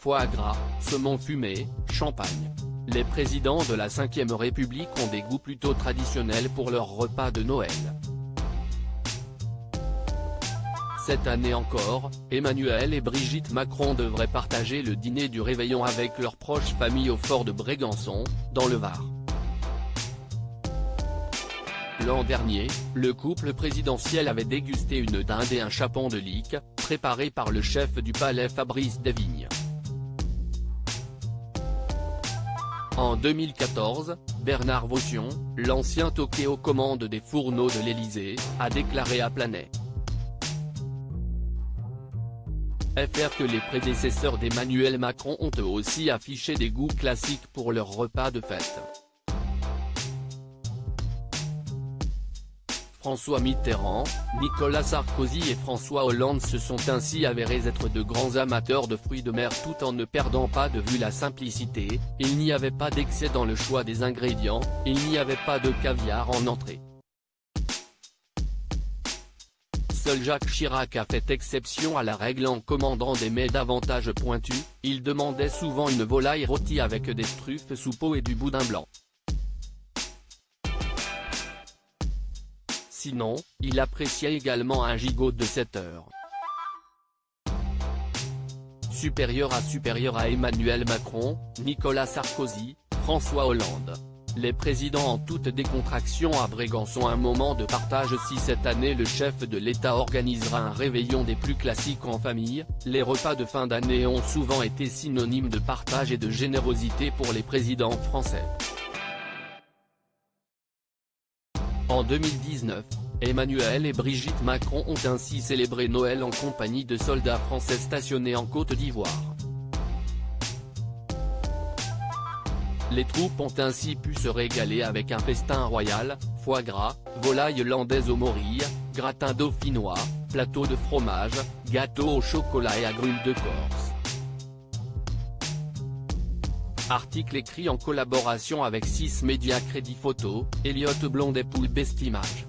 foie gras, saumon fumé, champagne. Les présidents de la Ve République ont des goûts plutôt traditionnels pour leurs repas de Noël. Cette année encore, Emmanuel et Brigitte Macron devraient partager le dîner du réveillon avec leur proche famille au fort de Brégançon, dans le Var. L'an dernier, le couple présidentiel avait dégusté une dinde et un chapon de Lique, préparés par le chef du palais Fabrice Desvignes. En 2014, Bernard Vaution, l'ancien toqué aux commandes des fourneaux de l'Élysée, a déclaré à Planet FR que les prédécesseurs d'Emmanuel Macron ont eux aussi affiché des goûts classiques pour leurs repas de fête. François Mitterrand, Nicolas Sarkozy et François Hollande se sont ainsi avérés être de grands amateurs de fruits de mer tout en ne perdant pas de vue la simplicité. Il n'y avait pas d'excès dans le choix des ingrédients, il n'y avait pas de caviar en entrée. Seul Jacques Chirac a fait exception à la règle en commandant des mets davantage pointus. Il demandait souvent une volaille rôtie avec des truffes sous peau et du boudin blanc. Sinon, il appréciait également un gigot de 7 heures. Supérieur à Emmanuel Macron, Nicolas Sarkozy, François Hollande. Les présidents en toute décontraction à Brégançon. Un moment de partage. Si cette année le chef de l'État organisera un réveillon des plus classiques en famille, les repas de fin d'année ont souvent été synonymes de partage et de générosité pour les présidents français. En 2019, Emmanuel et Brigitte Macron ont ainsi célébré Noël en compagnie de soldats français stationnés en Côte d'Ivoire. Les troupes ont ainsi pu se régaler avec un festin royal, foie gras, volaille landaise aux morilles, gratin dauphinois, plateau de fromage, gâteau au chocolat et agrumes de Corse. Article écrit en collaboration avec 6 médias Crédit Photo, Elliott Blondet pour Best Image.